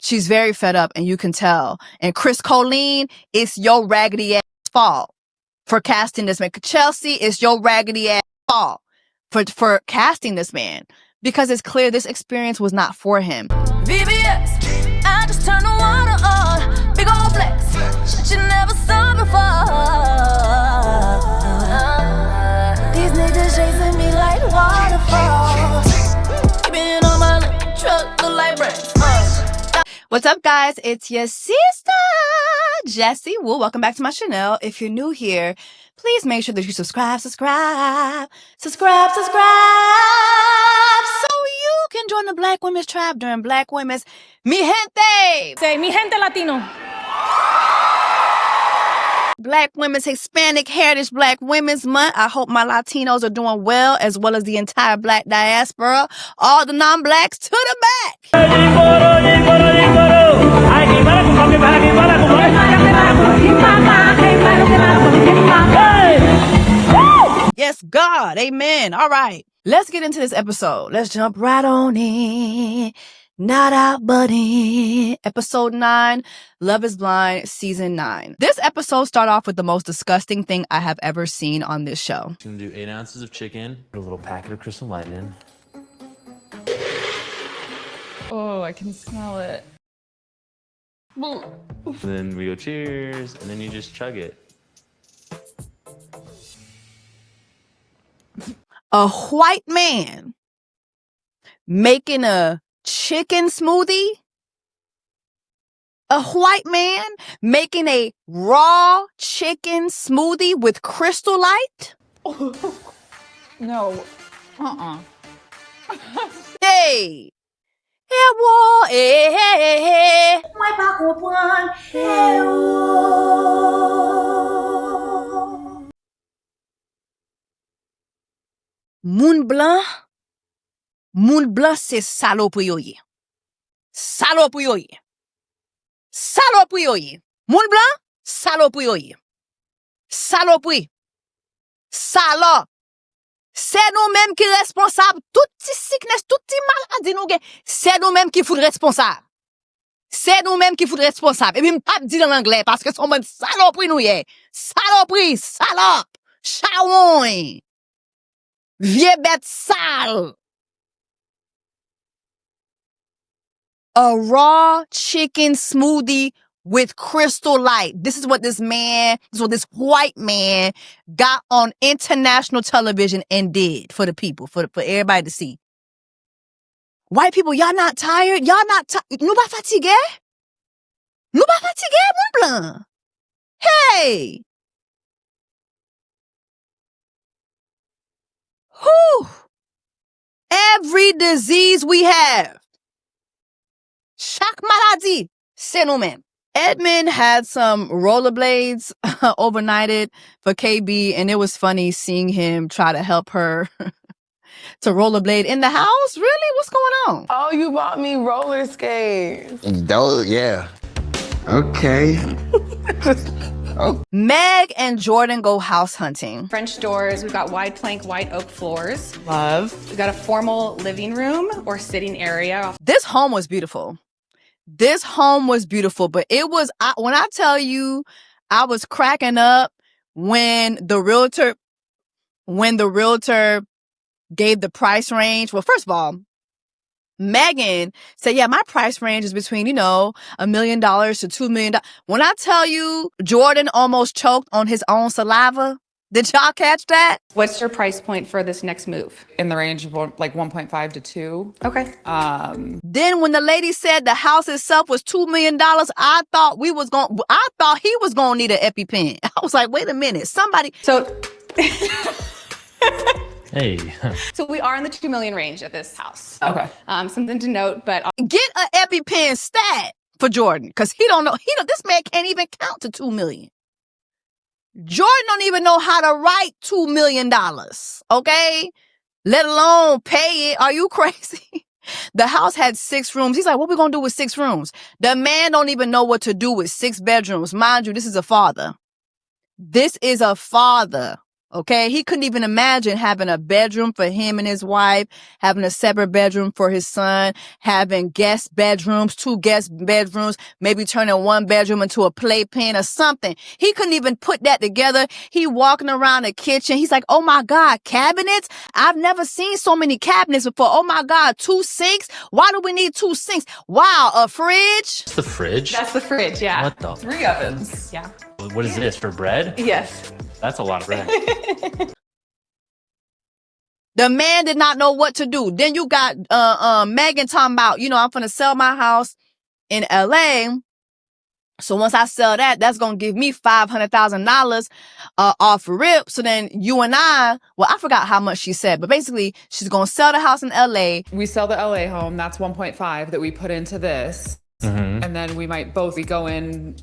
She's very fed up, and you can tell. And Chris Colleen, it's your raggedy ass fault for casting this man. Chelsea, it's your raggedy ass fault for casting this man, because it's clear this experience was not for him. VBS, I just turned the water on. Big old flex that you never saw before. These niggas chasing me like waterfalls. Keeping on my truck, look like bread. What's up, guys? It's your sister, Jessie Woo. Welcome back to my channel. If you're new here, please make sure that you subscribe, so you can join the Black Women's Tribe during Black Women's Mi Gente. Say, mi gente latino. Black Women's Hispanic Heritage Black Women's Month. I hope my Latinos are doing well, as well as the entire Black diaspora. All the non-Blacks to the back. Yes, God. Amen. All right. Let's get into this episode. Let's jump right on in. Not out, but in. Episode 9, Love is Blind, Season 9. This episode started off with the most disgusting thing I have ever seen on this show. Gonna do 8 ounces of chicken, a little packet of Crystal Lightning. Oh, I can smell it. Then we go cheers, and then you just chug it. A white man making a chicken smoothie? A white man making a raw chicken smoothie with Crystal Light? No. Hey! Hey, Moun blanc, c'est salope yo ye. Salope yo ye. Salope yo ye. Moun blanc, salope yo ye. Salope. Salope. C'est nous-mêmes qui responsables. Tout ti sickness, tout ti maladie nous gen. C'est nous-mêmes qui fout responsable. C'est nous-mêmes qui fout responsable. Et puis m'pas dit en anglais parce que son bon saloperie nous ye. Saloperie, salope. Chawon. Vieux bête sale. A raw chicken smoothie with Crystal Light. This is what this white man got on international television and did for the people, for everybody to see. White people, y'all not tired? Y'all not tired? Nou pas fatigué? Nou pas fatigué, mon blanc? Hey! Whew! Every disease we have, chaque maladie, c'est nous-mêmes. Edmund had some rollerblades overnighted for KB, and it was funny seeing him try to help her to rollerblade in the house. Really? What's going on? Oh, you bought me roller skates. Yeah. Okay. Oh. Meg and Jordan go house hunting. French doors, we've got wide plank, white oak floors. Love. We've got a formal living room or sitting area. This home was beautiful. This home was beautiful, but it was, when I tell you, I was cracking up when the realtor gave the price range. Well, first of all, Megan said, yeah, my price range is between, $1 million to $2 million. When I tell you, Jordan almost choked on his own saliva. Did y'all catch that? What's your price point for this next move? In the range of like 1.5 to 2. Okay. Then when the lady said the house itself was $2 million, I thought he was gonna need an EpiPen. I was like, wait a minute, somebody. So Hey. so we are in the 2 million range at this house. Okay. Something to note, but Get an EpiPen stat for Jordan, because he don't know. This man can't even count to 2 million. Jordan don't even know how to write $2 million, okay? Let alone pay it. Are you crazy? The house had 6 rooms. He's like, what we gonna do with 6 rooms? The man don't even know what to do with 6 bedrooms. Mind you, this is a father. This is a father. Okay, he couldn't even imagine having a bedroom for him and his wife, having a separate bedroom for his son, having guest bedrooms, 2 guest bedrooms, maybe turning 1 bedroom into a playpen or something. He couldn't even put that together. He walking around the kitchen. He's like, oh my God, cabinets? I've never seen so many cabinets before. Oh my God, 2 sinks? Why do we need 2 sinks? Wow, a fridge? It's the fridge? That's the fridge, yeah. What the? 3 ovens. Yeah. What is this, for bread? Yes. That's a lot of bread. The man did not know what to do. Then you got Megan talking about, you know, I'm finna sell my house in LA. So once I sell that, that's gonna give me $500,000 off rip. So then you and I forgot how much she said, but basically she's gonna sell the house in LA. We sell the LA home. That's 1.5 that we put into this. Mm-hmm. And then we might both be going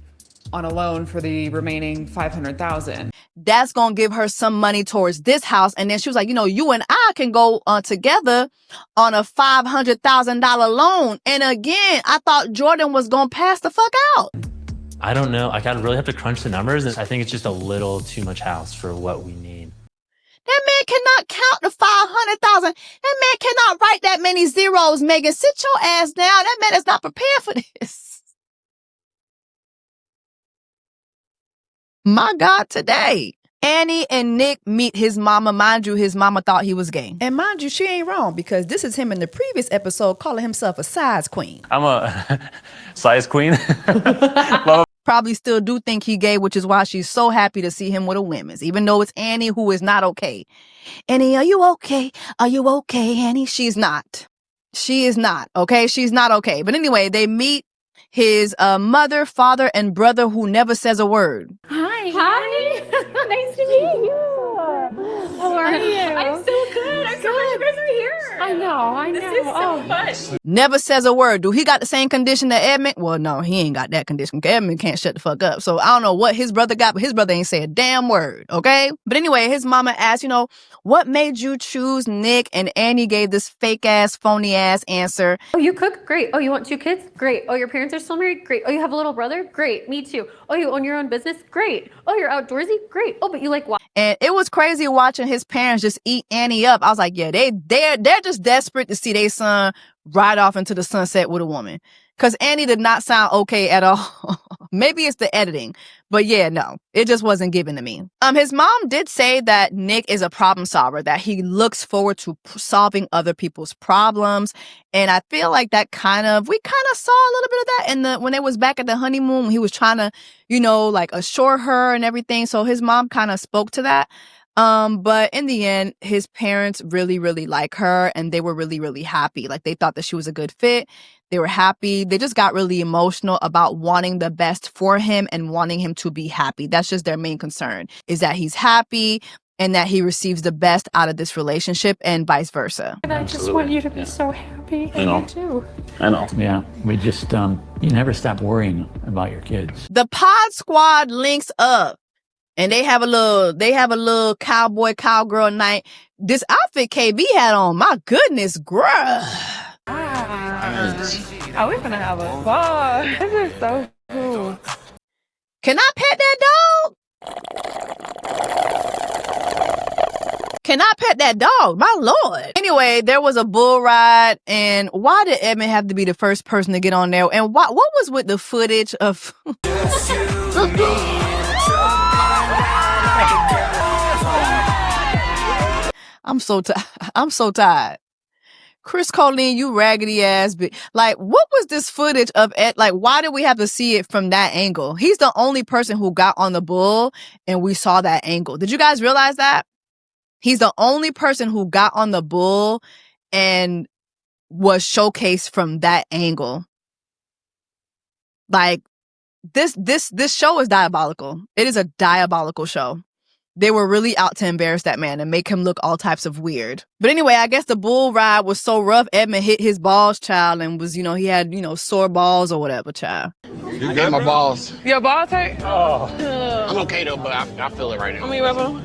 on a loan for the remaining 500,000. That's gonna give her some money towards this house. And then she was like, you know, you and I can go together on a $500,000 loan. And again, I thought Jordan was gonna pass the fuck out. I don't know. Like, I'd really have to crunch the numbers. I think it's just a little too much house for what we need. That man cannot count the 500,000. That man cannot write that many zeros, Megan. Sit your ass down. That man is not prepared for this. My God, today. Annie and Nick meet his mama. Mind you, his mama thought he was gay. And mind you, she ain't wrong, because this is him in the previous episode calling himself a size queen. I'm a size queen. Probably still do think he gay, which is why she's so happy to see him with a women's, even though it's Annie who is not okay. Annie, are you okay? Are you okay, Annie? She's not. She is not, okay? She's not okay. But anyway, they meet his mother, father, and brother who never says a word. Hi. Nice to meet you. How are you? I'm so good. I'm so glad you guys are here. I know. This is so fun. Never says a word. Do he got the same condition that Edmund? Well, no, he ain't got that condition. Edmund can't shut the fuck up. So I don't know what his brother got, but his brother ain't say a damn word, okay? But anyway, his mama asked, you know, what made you choose Nick? And Annie gave this fake-ass, phony-ass answer. Oh, you cook? Great. Oh, you want 2 kids? Great. Oh, your parents are still married? Great. Oh, you have a little brother? Great. Me too. Oh, you own your own business? Great. Oh, you're outdoorsy? Great. Oh, but you like And it was crazy watching his parents just eat Annie up. I was like, yeah, they're just desperate to see their son ride off into the sunset with a woman. Because Annie did not sound okay at all. Maybe it's the editing. But yeah, no, it just wasn't given to me. His mom did say that Nick is a problem solver, that he looks forward to solving other people's problems. And I feel like that we kind of saw a little bit of that when they was back at the honeymoon, when he was trying to, you know, like assure her and everything. So his mom kind of spoke to that. But in the end, his parents really, really like her, and they were really, really happy. Like, they thought that she was a good fit. They were happy. They just got really emotional about wanting the best for him and wanting him to be happy. That's just their main concern, is that he's happy and that he receives the best out of this relationship, and vice versa. And I just want you to be so happy. And you too. I know. Yeah, we just, you never stop worrying about your kids. The Pod Squad links up. And they have a little cowboy-cowgirl night. This outfit KB had on, my goodness, bruh. Oh, we're gonna have a ball. This is so cool. Can I pet that dog? Can I pet that dog? My Lord. Anyway, there was a bull ride. And why did Edmund have to be the first person to get on there? And what was with the footage of... I'm so tired. Chris Colleen, you raggedy ass bitch. Like, what was this footage of Ed? Like, why did we have to see it from that angle? He's the only person who got on the bull and we saw that angle. Did you guys realize that? He's the only person who got on the bull and was showcased from that angle. Like, this show is diabolical. It is a diabolical show. They were really out to embarrass that man and make him look all types of weird. But anyway, I guess the bull ride was so rough, Edmund hit his balls, child, and was, he had, sore balls or whatever, child. You got my balls. Your balls hurt? Oh. I'm okay though, but I feel it right now. Let me rub them.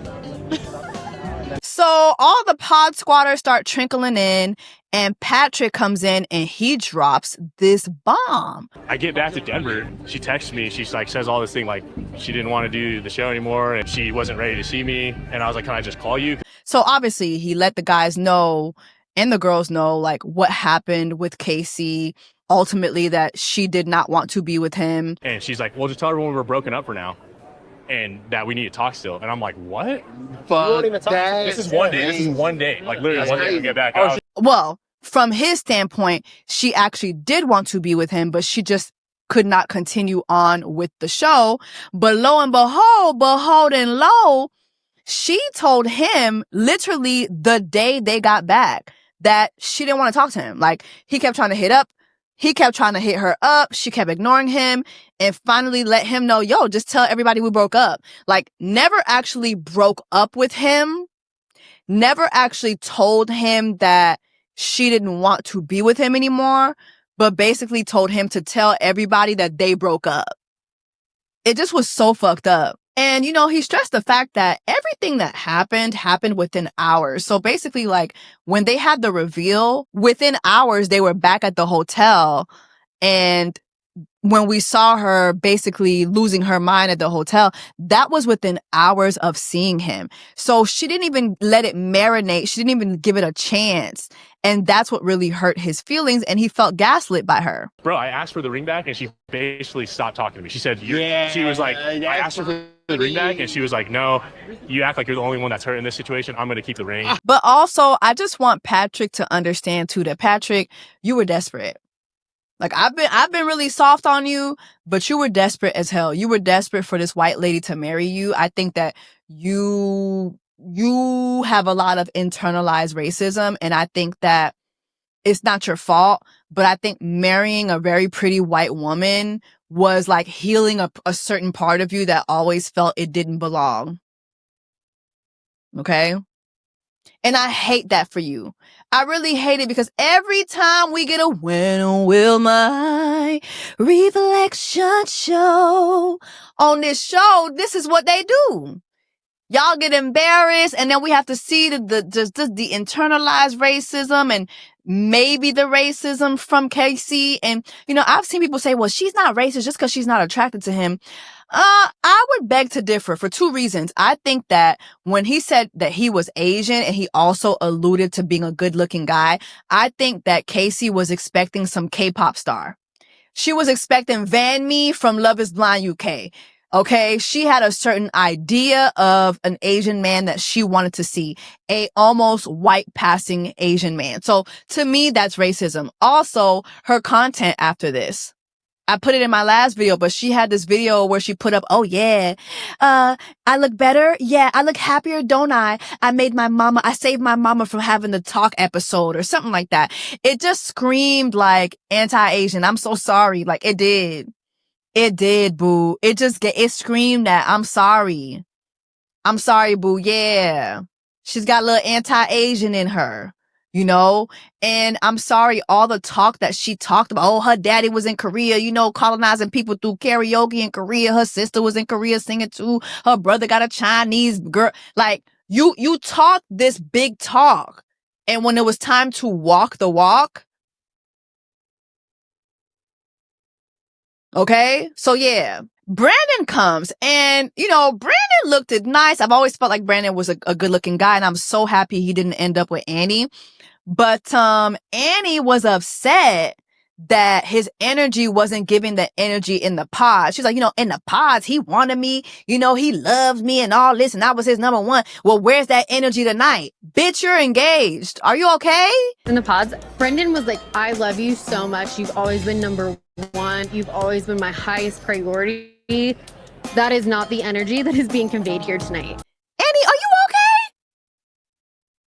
So all the pod squatters start trickling in, And Patrick comes in and he drops this bomb. I get back to Denver. She texts me. She's like, says all this thing like she didn't want to do the show anymore and she wasn't ready to see me. And I was like, can I just call you? So obviously he let the guys know and the girls know like what happened with Casey. Ultimately that she did not want to be with him. And she's like, well, just tell everyone we're broken up for now. And that we need to talk still. And I'm like, what? Fuck that. This is one day. This is one day. Like literally one day we get back out. Well, from his standpoint, she actually did want to be with him, but she just could not continue on with the show. But lo and behold and lo, she told him literally the day they got back that she didn't want to talk to him. Like he kept trying to hit her up. She kept ignoring him and finally let him know, yo, just tell everybody we broke up. Like never actually broke up with him. Never actually told him that she didn't want to be with him anymore, but basically told him to tell everybody that they broke up. It just was so fucked up. And, you know, he stressed the fact that everything that happened within hours. So basically, like, when they had the reveal, within hours, they were back at the hotel. And when we saw her basically losing her mind at the hotel, that was within hours of seeing him. So she didn't even let it marinate. She didn't even give it a chance. And that's what really hurt his feelings. And he felt gaslit by her. Bro, I asked for the ring back and she basically stopped talking to me. She said, she was like, I asked her for the ring back and she was like, no, you act like you're the only one that's hurt in this situation. I'm going to keep the ring. But also, I just want Patrick to understand too that Patrick, you were desperate. Like I've been really soft on you, but you were desperate as hell. You were desperate for this white lady to marry you. I think that you have a lot of internalized racism, and I think that it's not your fault, but I think marrying a very pretty white woman was like healing a certain part of you that always felt it didn't belong. Okay? And I hate that for you. I really hate it because every time we get a when will my reflection show on this show, this is what they do. Y'all get embarrassed and then we have to see the internalized racism and maybe the racism from Casey. And, you know, I've seen people say, well, she's not racist just because she's not attracted to him. I would beg to differ for two reasons. I think that when he said that he was Asian and he also alluded to being a good looking guy, I think that Casey was expecting some K-pop star. She was expecting Van Me from Love is Blind UK. Okay. She had a certain idea of an Asian man that she wanted to see, a almost white passing Asian man. So to me, that's racism. Also, her content after this. I put it in my last video, but she had this video where she put up, oh yeah, I look better. Yeah, I look happier, don't I? I saved my mama from having the talk episode or something like that. It just screamed like anti-Asian. I'm so sorry. Like it did. It did, boo. It screamed that I'm sorry. I'm sorry, boo. Yeah. She's got a little anti-Asian in her. You know, and I'm sorry, all the talk that she talked about, oh, her daddy was in Korea, you know, colonizing people through karaoke in Korea. Her sister was in Korea singing too. Her brother got a Chinese girl. Like you talked this big talk. And when it was time to walk the walk. Okay. So yeah, Brandon comes and, you know, Brandon looked nice. I've always felt like Brandon was a good looking guy and I'm so happy he didn't end up with Annie. But Annie was upset that his energy wasn't giving the energy in the pod. She's like, you know, in the pods, he wanted me, you know, he loved me and all this, and I was his number one. Well, where's that energy tonight? Bitch, you're engaged. Are you okay? In the pods, Brendan was like, I love you so much. You've always been number one. You've always been my highest priority. That is not the energy that is being conveyed here tonight. Annie, are you okay?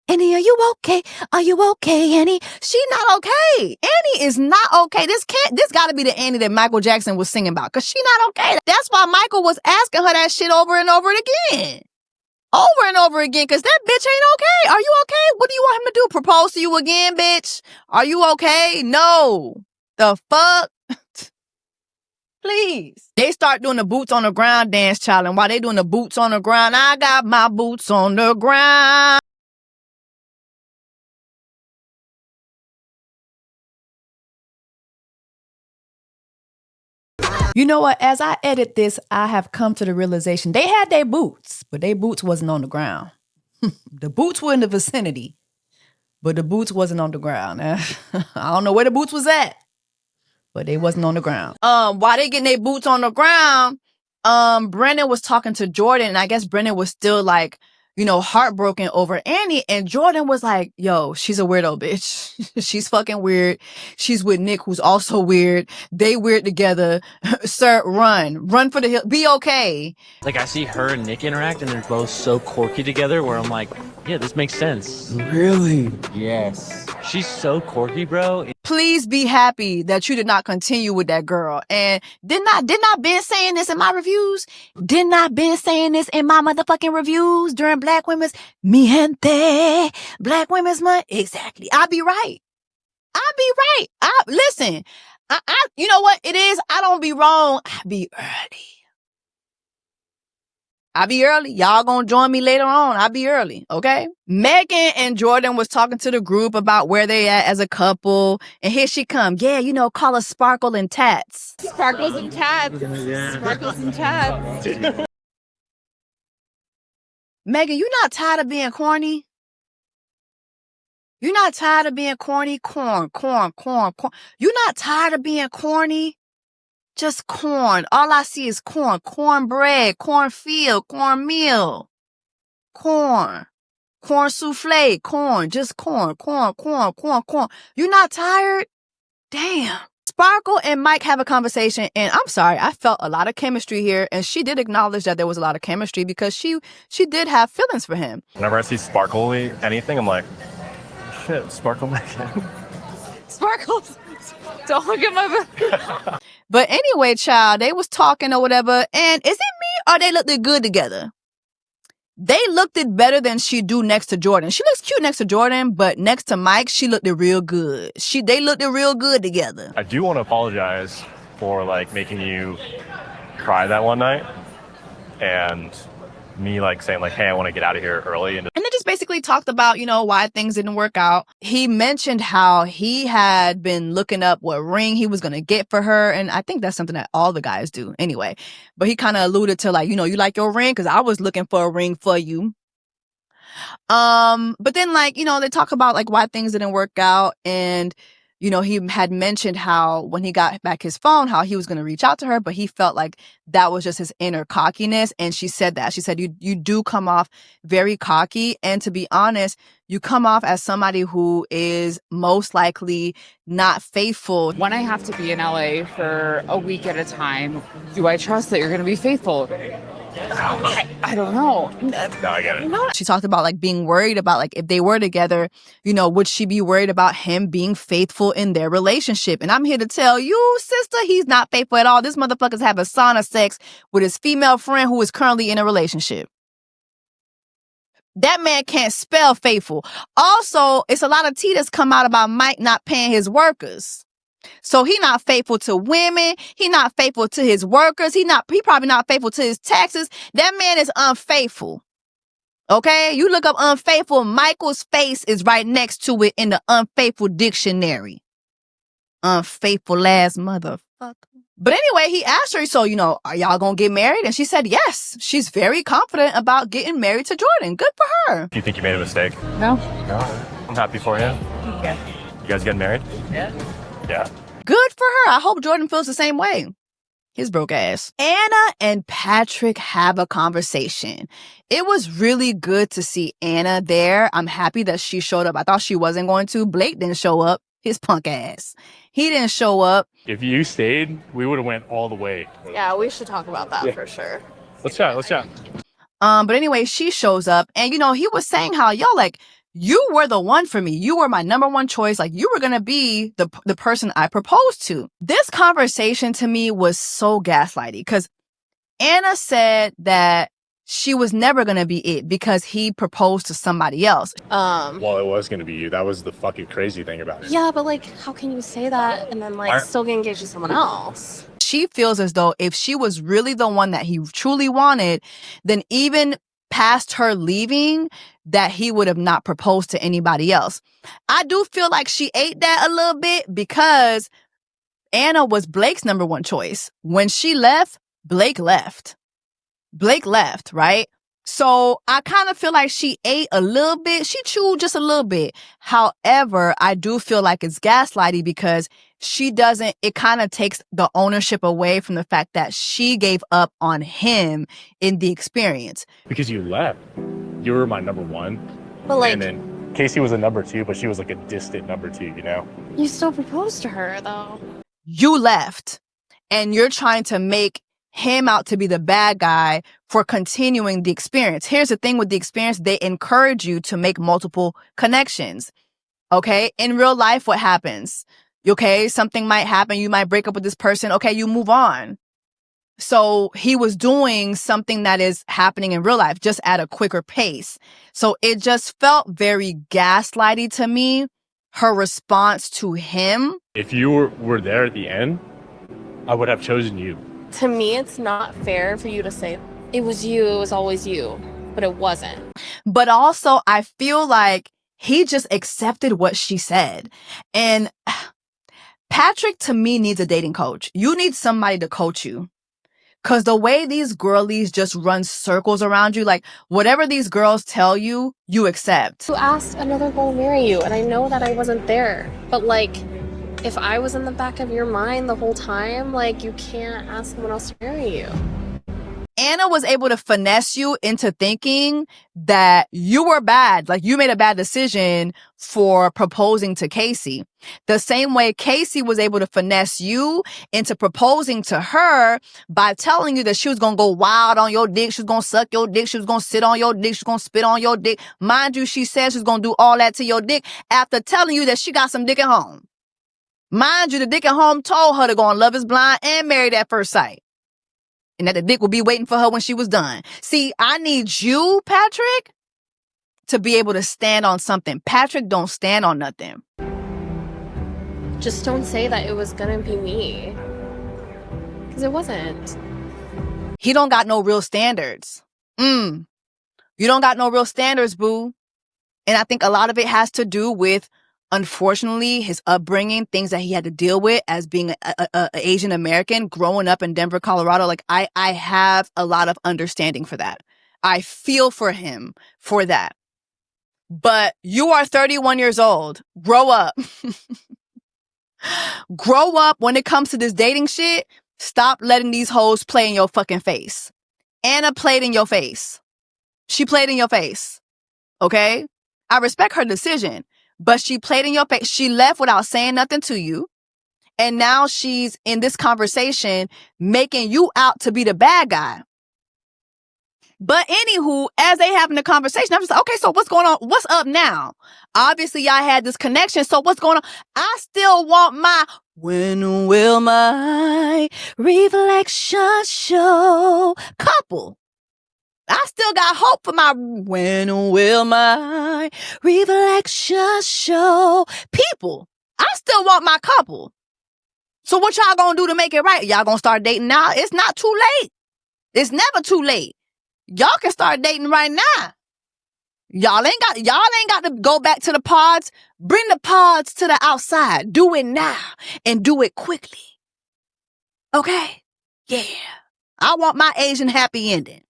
Annie, are you okay? Are you okay, Annie? She not okay. Annie is not okay. This gotta be the Annie that Michael Jackson was singing about, cause she not okay. That's why Michael was asking her that shit over and over again. Over and over again, cause that bitch ain't okay. Are you okay? What do you want him to do? Propose to you again, bitch? Are you okay? No. The fuck? Please. They start doing the boots on the ground dance challenge. While they doing the boots on the ground, I got my boots on the ground. You know what? As I edit this, I have come to the realization they had their boots, but their boots wasn't on the ground. The boots were in the vicinity, but the boots wasn't on the ground. I don't know where the boots was at, but they wasn't on the ground. While they getting their boots on the ground, Brendan was talking to Jordan, and I guess Brendan was still like, you know, heartbroken over Annie, and Jordan was like, yo, she's a weirdo, bitch. She's fucking weird. She's with Nick, who's also weird. They weird together. Sir, run for the hill. Be okay. Like, I see her and Nick interact, and they're both so quirky together where I'm like, yeah, this makes sense. Really? Yes. She's so quirky, bro. Please be happy that you did not continue with that girl. And did not been saying this in my reviews? Did not been saying this in my motherfucking reviews during Black Women's Mi Gente, Black Women's Month? Exactly. I'll be right. Listen, you know what it is? I don't be wrong. I be early. I'll be early. Y'all gonna join me later on. I'll be early, okay? Megan and Jordan was talking to the group about where they at as a couple. And here she come. Yeah, you know, call us Sparkle and Tats. Sparkles and tats. Sparkles and tats. Megan, you not tired of being corny? You not tired of being corny? Corn. You not tired of being corny? Just corn. All I see is corn. Cornbread, cornfield, cornmeal, corn souffle, corn. Just corn. You not tired? Damn. Sparkle and Mike have a conversation, and I'm sorry, I felt a lot of chemistry here, and she did acknowledge that there was a lot of chemistry because she did have feelings for him. Whenever I see sparkly anything, I'm like, shit, Sparkle Megan. Sparkles. Don't look at my... But anyway, child, they was talking or whatever, and is it me or they looked it good together? They looked it better than she do next to Jordan. She looks cute next to Jordan, but next to Mike, she looked it real good. They looked it real good together. I do want to apologize for like making you cry that one night, and me like saying like, hey, I want to get out of here early. And they just basically talked about, you know, why things didn't work out. He mentioned how he had been looking up what ring he was going to get for her. And I think that's something that all the guys do anyway. But he kind of alluded to like, you know, you like your ring? Because I was looking for a ring for you. But then like, you know, they talk about like why things didn't work out. And, you know, he had mentioned how when he got back his phone, how he was going to reach out to her, but he felt like that was just his inner cockiness. And she said that. She said, you do come off very cocky. And to be honest, you come off as somebody who is most likely not faithful. When I have to be in LA for a week at a time, do I trust that you're going to be faithful? I don't know. no, I get it. No. She talked about like being worried about like if they were together, you know, would she be worried about him being faithful in their relationship? And I'm here to tell you, sister, he's not faithful at all. This motherfucker's having sauna sex with his female friend who is currently in a relationship. That man can't spell faithful. Also, it's a lot of tea that's come out about Mike not paying his workers. So he not faithful to women. He not faithful to his workers. He probably not faithful to his taxes. That man is unfaithful. Okay? You look up unfaithful. Michael's face is right next to it in the unfaithful dictionary. Unfaithful ass motherfucker. But anyway, he asked her, so, you know, are y'all gonna get married? And she said yes. She's very confident about getting married to Jordan. Good for her. Do you think you made a mistake? No. No. I'm happy for you. Yeah. You guys getting married? Yeah. Yeah. Good for her. I hope Jordan feels the same way. His broke ass. Anna and Patrick have a conversation. It was really good to see Anna there. I'm happy that she showed up. I thought she wasn't going to. Blake didn't show up. His punk ass. He didn't show up. If you stayed, we would have went all the way. Yeah, we should talk about that for sure. Let's chat. But anyway, she shows up, and you know, he was saying how, yo, like, you were the one for me. You were my number one choice. Like, you were gonna be the person I proposed to. This conversation to me was so gaslighty because Anna said that she was never gonna be it because he proposed to somebody else. Well, it was gonna be you. That was the fucking crazy thing about it. Yeah, but like, how can you say that and then like still get engaged to someone else? She feels as though if she was really the one that he truly wanted, then even past her leaving, that he would have not proposed to anybody else. I do feel like she ate that a little bit because Anna was Blake's number one choice. When she left, Blake left. Blake left, right? So I kind of feel like she ate a little bit. She chewed just a little bit. However, I do feel like it's gaslighting because it kind of takes the ownership away from the fact that she gave up on him in the experience. Because you left. You were my number one. But like, and then Casey was a number two, but she was like a distant number two, you know? you still proposed to her though. You left and you're trying to make him out to be the bad guy for continuing the experience. Here's the thing with the experience. They encourage you to make multiple connections. Okay. In real life, what happens? Okay. Something might happen. You might break up with this person. Okay. You move on. So he was doing something that is happening in real life, just at a quicker pace. So it just felt very gaslighty to me, her response to him. If you were there at the end, I would have chosen you. To me, it's not fair for you to say it was you, it was always you, but it wasn't. But also, I feel like he just accepted what she said. And Patrick, to me, needs a dating coach. You need somebody to coach you. Because the way these girlies just run circles around you, like whatever these girls tell you, you accept. You asked another girl to marry you, and I know that I wasn't there. But like, if I was in the back of your mind the whole time, like, you can't ask someone else to marry you. Anna was able to finesse you into thinking that you were bad. Like you made a bad decision for proposing to Casey. The same way Casey was able to finesse you into proposing to her by telling you that she was going to go wild on your dick. She was going to suck your dick. She was going to sit on your dick. She was going to spit on your dick. Mind you, she said she was going to do all that to your dick after telling you that she got some dick at home. Mind you, the dick at home told her to go on Love is Blind and Married at First Sight. And that the dick would be waiting for her when she was done. See, I need you, Patrick, to be able to stand on something. Patrick don't stand on nothing. Just don't say that it was gonna be me. Because it wasn't. He don't got no real standards. You don't got no real standards, boo. And I think a lot of it has to do with, unfortunately, his upbringing, things that he had to deal with as being a Asian American growing up in Denver, Colorado. Like I have a lot of understanding for that. I feel for him for that. But you are 31 years old. Grow up. Grow up when it comes to this dating shit. Stop letting these hoes play in your fucking face. Anna played in your face. She played in your face. Okay? I respect her decision. But she played in your face. She left without saying nothing to you. And now she's in this conversation making you out to be the bad guy. But anywho, as they having the conversation, I'm just like, okay, so what's going on? What's up now? Obviously, y'all had this connection. So what's going on? I still want my, when will my reflection show couple? I still got hope for my, when will my reflection show people? I still want my couple. So what y'all gonna do to make it right? Y'all gonna start dating now? It's not too late. It's never too late. Y'all can start dating right now. Y'all ain't got to go back to the pods. Bring the pods to the outside. Do it now and do it quickly. Okay? Yeah. I want my Asian happy ending.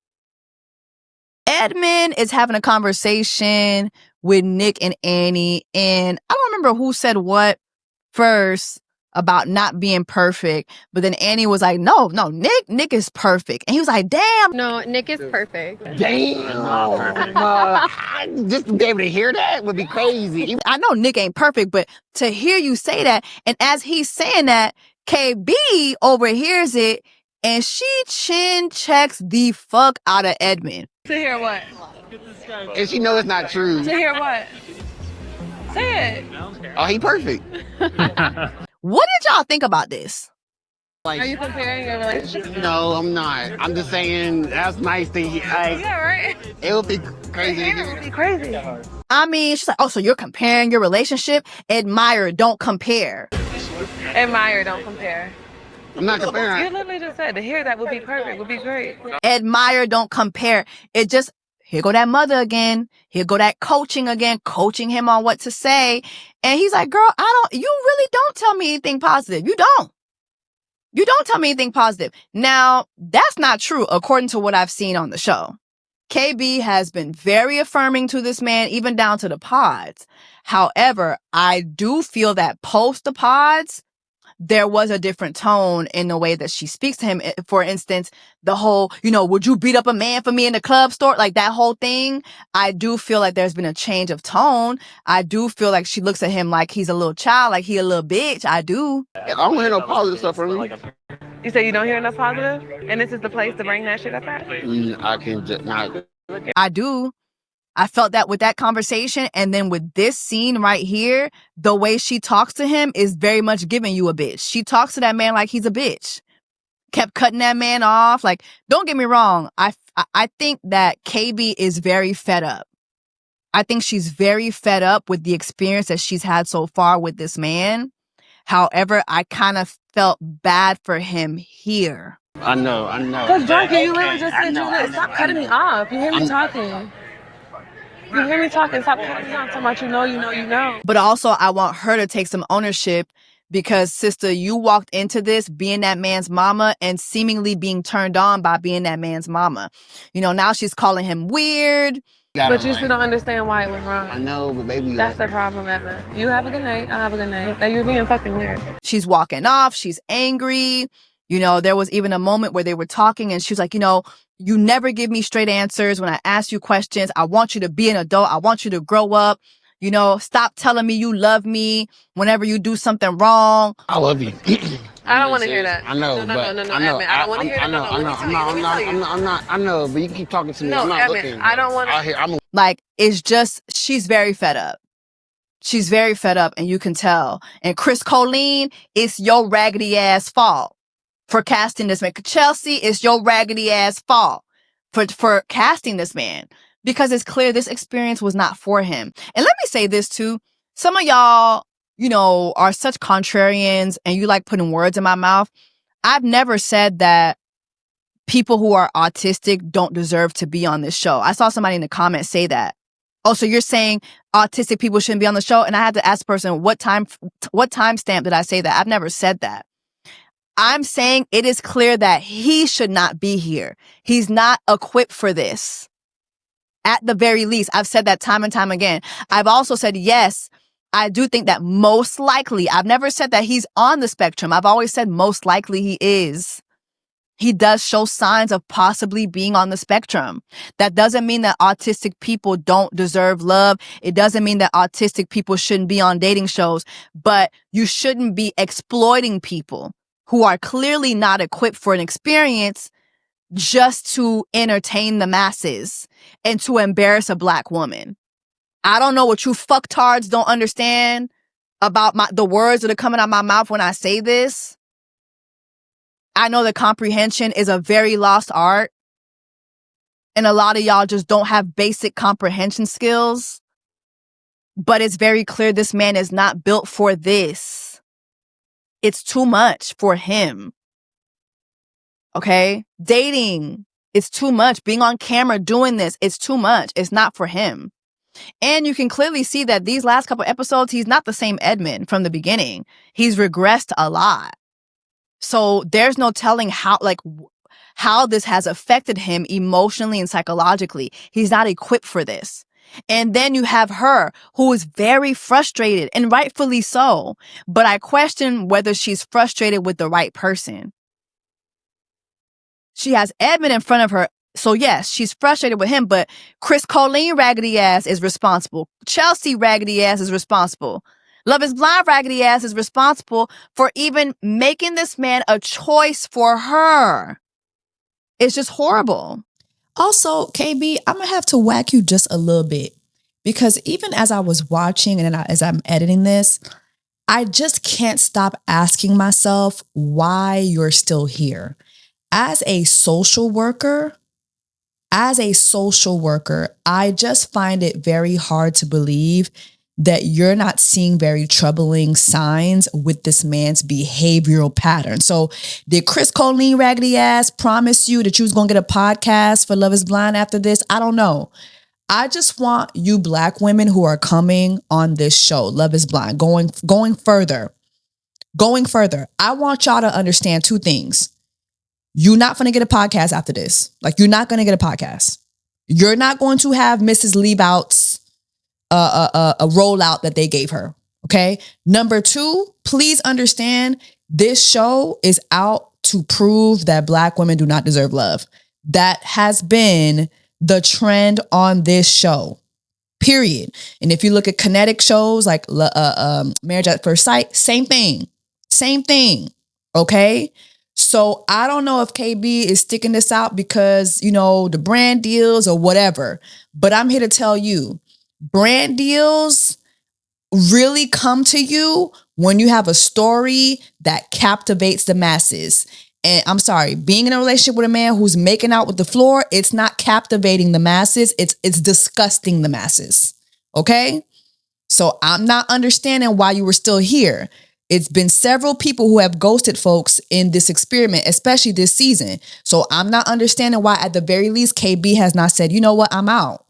Edmund is having a conversation with Nick and Annie, and I don't remember who said what first about not being perfect, but then Annie was like, no, Nick is perfect. And he was like, damn. No, Nick is perfect. Damn. Just to be able to hear that would be crazy. I know Nick ain't perfect, but to hear you say that, and as he's saying that, KB overhears it, and she chin checks the fuck out of Edmund. To hear what? And she know it's not true. To hear what? Say it. Oh, he perfect. What did y'all think about this? Are you comparing your relationship? No, I'm not. I'm just saying that's nice to hear. Yeah, right? It would be crazy. It would be crazy. I mean, she's like, oh, so you're comparing your relationship? Admire, don't compare. Admire, don't compare. I'm not comparing. You literally just said to hear that would be perfect, would be great. Admire, don't compare. It just, here go that mother again. Here go that coaching again, coaching him on what to say. And he's like, girl, you really don't tell me anything positive. You don't. You don't tell me anything positive. Now, that's not true according to what I've seen on the show. KB has been very affirming to this man, even down to the pods. However, I do feel that post the pods, there was a different tone in the way that she speaks to him. For instance, the whole, would you beat up a man for me in the club store? Like that whole thing. I do feel like there's been a change of tone. I do feel like she looks at him like he's a little child, like he a little bitch. I do. I don't hear no positive stuff from him. You say you don't hear enough positive? And this is the place to bring that shit up at? I can just not. I do. I felt that with that conversation. And then with this scene right here, the way she talks to him is very much giving you a bitch. She talks to that man like he's a bitch. Kept cutting that man off. Like, don't get me wrong. I think that KB is very fed up. I think she's very fed up with the experience that she's had so far with this man. However, I kind of felt bad for him here. I know. Because, Junkie, you literally just said stop cutting me off. You hear me talking. You hear me talking. Stop cutting me off. Talking about you know. But also, I want her to take some ownership because, sister, you walked into this being that man's mama and seemingly being turned on by being that man's mama. Now she's calling him weird. But you still don't understand why it went wrong. I know, but baby. That's the problem, Evan. You have a good night. I have a good night. Now you're being fucking weird. She's walking off. She's angry. There was even a moment where they were talking and she was like, you never give me straight answers when I ask you questions. I want you to be an adult. I want you to grow up. Stop telling me you love me whenever you do something wrong. I love you. I don't want to hear that. I know, no, but Evan, I know. I don't want to hear that. I'm not. I know, but you keep talking to me. No, I'm not Evan, looking. I don't want to. Like, it's just, she's very fed up. She's very fed up and you can tell. And Chris Colleen, it's your raggedy ass fault for casting this man. Chelsea, it's your raggedy ass fault for casting this man. Because it's clear this experience was not for him. And let me say this too. Some of y'all, are such contrarians and you like putting words in my mouth. I've never said that people who are autistic don't deserve to be on this show. I saw somebody in the comments say that. Oh, so you're saying autistic people shouldn't be on the show? And I had to ask the person, what timestamp did I say that? I've never said that. I'm saying it is clear that he should not be here. He's not equipped for this. At the very least, I've said that time and time again. I've also said, yes, I do think that most likely, I've never said that he's on the spectrum. I've always said most likely he is. He does show signs of possibly being on the spectrum. That doesn't mean that autistic people don't deserve love. It doesn't mean that autistic people shouldn't be on dating shows, but you shouldn't be exploiting people who are clearly not equipped for an experience just to entertain the masses and to embarrass a Black woman. I don't know what you fucktards don't understand about the words that are coming out of my mouth when I say this. I know that comprehension is a very lost art. And a lot of y'all just don't have basic comprehension skills. But it's very clear this man is not built for this. It's too much for him. Okay? Dating, it's too much. Being on camera doing this, it's too much. It's not for him. And you can clearly see that these last couple episodes, he's not the same Edmund from the beginning. He's regressed a lot. So there's no telling how this has affected him emotionally and psychologically. He's not equipped for this. And then you have her who is very frustrated and rightfully so. But I question whether she's frustrated with the right person. She has Edmund in front of her. So yes, she's frustrated with him, but Chris Colleen raggedy ass is responsible. Chelsea raggedy ass is responsible. Love is Blind raggedy ass is responsible for even making this man a choice for her. It's just horrible. Also, KB, I'm going to have to whack you just a little bit because even as I was watching and as I'm editing this, I just can't stop asking myself why you're still here. As a social worker, I just find it very hard to believe that you're not seeing very troubling signs with this man's behavioral pattern. So did Chris Colleen raggedy ass promise you that you was going to get a podcast for Love is Blind after this? I don't know. I just want you Black women who are coming on this show, Love is Blind, going further. Going further, I want y'all to understand two things. You're not going to get a podcast after this. Like, you're not going to get a podcast. You're not going to have Mrs. Leabout's a rollout that they gave her. Okay. Number two, please understand this show is out to prove that Black women do not deserve love. That has been the trend on this show. Period. And if you look at kinetic shows like Marriage at First Sight, same thing. Same thing. Okay. So I don't know if KB is sticking this out because, you know, the brand deals or whatever, but I'm here to tell you, brand deals really come to you when you have a story that captivates the masses. And I'm sorry, being in a relationship with a man who's making out with the floor, it's not captivating the masses. It's disgusting the masses. Okay? So I'm not understanding why you were still here. It's been several people who have ghosted folks in this experiment, especially this season. So I'm not understanding why, at the very least, KB has not said, you know what, I'm out.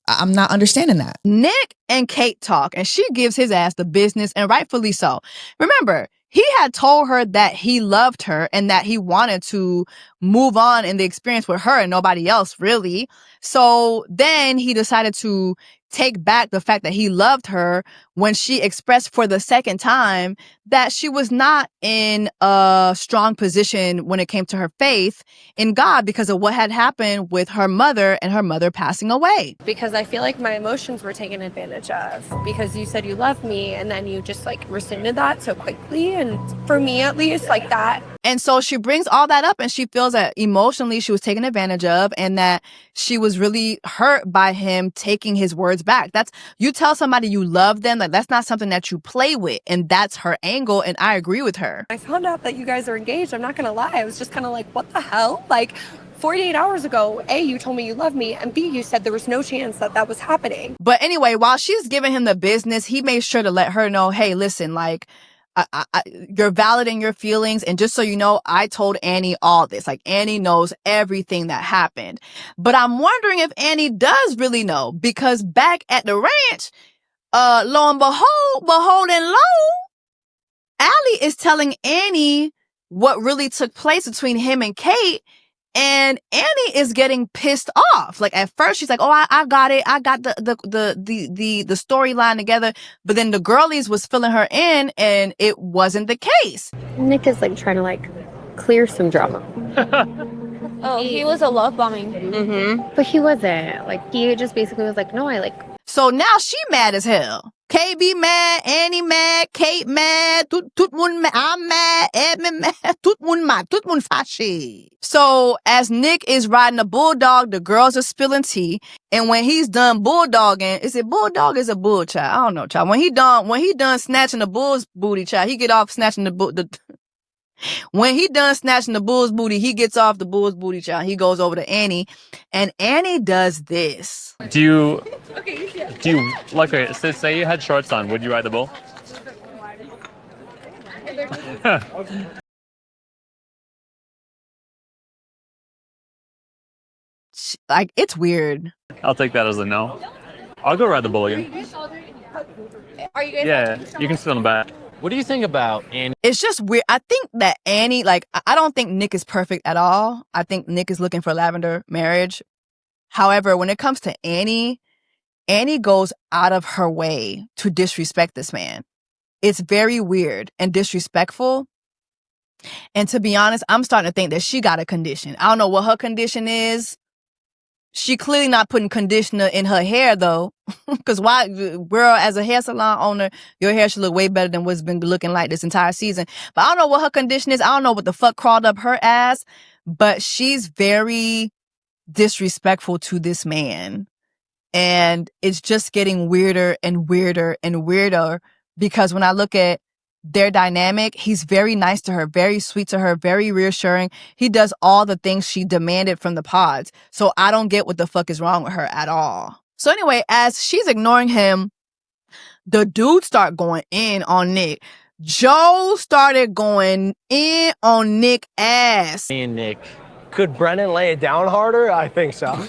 I'm not understanding that. Nick and Kate talk, and she gives his ass the business, and rightfully so. Remember, he had told her that he loved her and that he wanted to move on in the experience with her and nobody else, really. So then he decided to take back the fact that he loved her when she expressed for the second time that she was not in a strong position when it came to her faith in God because of what had happened with her mother and her mother passing away. Because I feel like my emotions were taken advantage of because you said you loved me and then you just like rescinded that so quickly. And for me, at least, like that. And so she brings all that up and she feels that emotionally she was taken advantage of and that she was really hurt by him taking his words back. That's, you tell somebody you love them, like that's not something that you play with. And that's her angle. And I agree with her. I found out that you guys are engaged. I'm not going to lie. I was just kind of like, what the hell? Like 48 hours ago, A, you told me you loved me, and B, you said there was no chance that that was happening. But anyway, while she's giving him the business, he made sure to let her know, hey, listen, like, you're valid in your feelings. And just so you know, I told Annie all this. Like, Annie knows everything that happened. But I'm wondering if Annie does really know, because back at the ranch, lo and behold and lo, Allie is telling Annie what really took place between him and Kate. And Annie is getting pissed off. Like, at first she's like, oh, I got it. I got the storyline together. But then the girlies was filling her in and it wasn't the case. Nick is like trying to like clear some drama. Oh, he was a love bombing. Mm-hmm. But he wasn't. Like, he just basically was like, no, I like. So now she mad as hell. KB mad, Annie mad, Kate mad, tout moun mad, I'm mad, Edmund mad, tout moun fâché. So as Nick is riding a bulldog, the girls are spilling tea. And when he's done bulldogging, is it bulldog or is it bull, child? I don't know, child. When he done snatching the bull's booty, child, he get off snatching when he done snatching the bull's booty, he gets off the bull's booty, child. He goes over to Annie, and Annie does this. Do you like, okay, so say you had shorts on, would you ride the bull? Like, it's weird. I'll take that as a no. I'll go ride the bull again. Are you guys? Yeah, you can sit on the back. What do you think about Annie? It's just weird. I think that Annie, like, I don't think Nick is perfect at all. I think Nick is looking for lavender marriage. However, when it comes to Annie goes out of her way to disrespect this man. It's very weird and disrespectful. And to be honest, I'm starting to think that she got a condition. I don't know what her condition is. She clearly not putting conditioner in her hair, though. Because why, girl, as a hair salon owner, your hair should look way better than what's been looking like this entire season. But I don't know what her condition is. I don't know what the fuck crawled up her ass. But she's very disrespectful to this man. And it's just getting weirder and weirder and weirder. Because when I look at their dynamic, he's very nice to her, very sweet to her, very reassuring. He does all the things she demanded from the pods. So I don't get what the fuck is wrong with her at all. So anyway, as she's ignoring him, the dudes start going in on Nick. Joe started going in on Nick ass. Me and Nick. Could Brennan lay it down harder? I think so.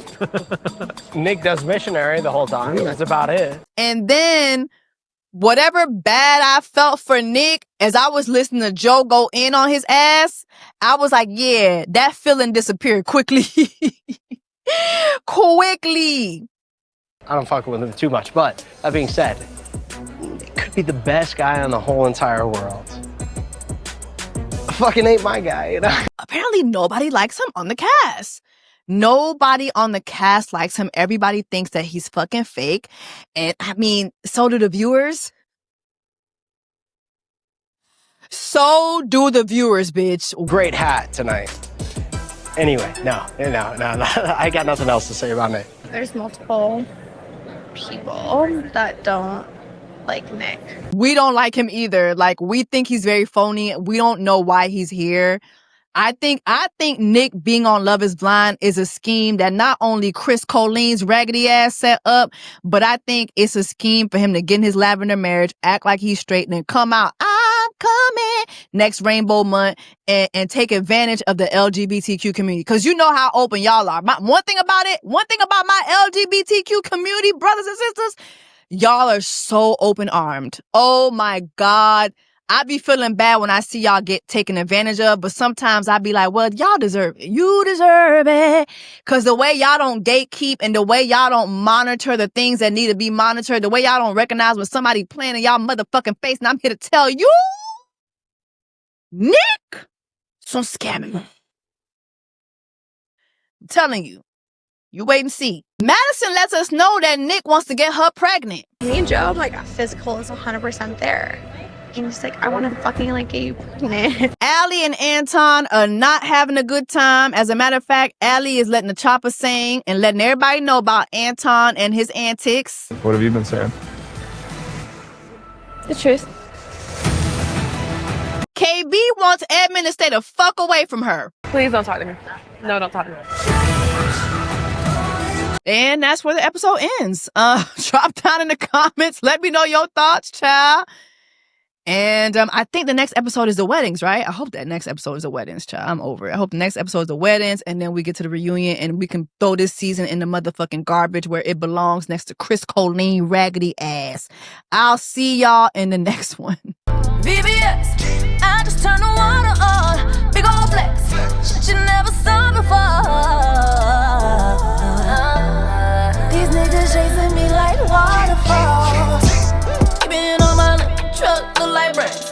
Nick does missionary the whole time. That's about it. And then whatever bad I felt for Nick as I was listening to Joe go in on his ass, I was like, yeah, that feeling disappeared quickly. Quickly. I don't fuck with him too much, but that being said, it could be the best guy in the whole entire world. Fucking ain't my guy, you know? Apparently nobody likes him on the cast. Nobody on the cast likes him. Everybody thinks that he's fucking fake. And I mean, so do the viewers. So do the viewers, bitch. Great hat tonight. Anyway, no. I got nothing else to say about Nick. There's multiple people that don't like Nick. We don't like him either. Like, we think he's very phony. We don't know why he's here. I think Nick being on Love is Blind is a scheme that not only Chris Colleen's raggedy ass set up, but I think it's a scheme for him to get in his lavender marriage, act like he's straight, and then come out, I'm coming, next Rainbow Month, and take advantage of the LGBTQ community. Because you know how open y'all are. One thing about my LGBTQ community, brothers and sisters, y'all are so open-armed. Oh my God. I be feeling bad when I see y'all get taken advantage of, but sometimes I be like, well, y'all deserve it. You deserve it. Because the way y'all don't gatekeep and the way y'all don't monitor the things that need to be monitored, the way y'all don't recognize when somebody playing in y'all motherfucking face, and I'm here to tell you, Nick, some scamming. I'm telling you. You wait and see. Madison lets us know that Nick wants to get her pregnant. Me and Joe, like, physical is 100% there. And he's like, I want to fucking, like, get you pregnant. Allie and Anton are not having a good time. As a matter of fact, Allie is letting the chopper sing and letting everybody know about Anton and his antics. What have you been saying? The truth. KB wants Edmund to stay the fuck away from her. Please don't talk to me. No, don't talk to me. And that's where the episode ends. Drop down in the comments. Let me know your thoughts, child. And I think the next episode is the weddings, right? I hope that next episode is the weddings, child. I'm over it. I hope the next episode is the weddings, and then we get to the reunion, and we can throw this season in the motherfucking garbage where it belongs, next to Chris Colleen raggedy ass. I'll see y'all in the next one. VVS, I just turned the water on. Big old flex, shit you never saw before. These niggas chasing me like waterfalls. Keeping on my truck, look like bricks.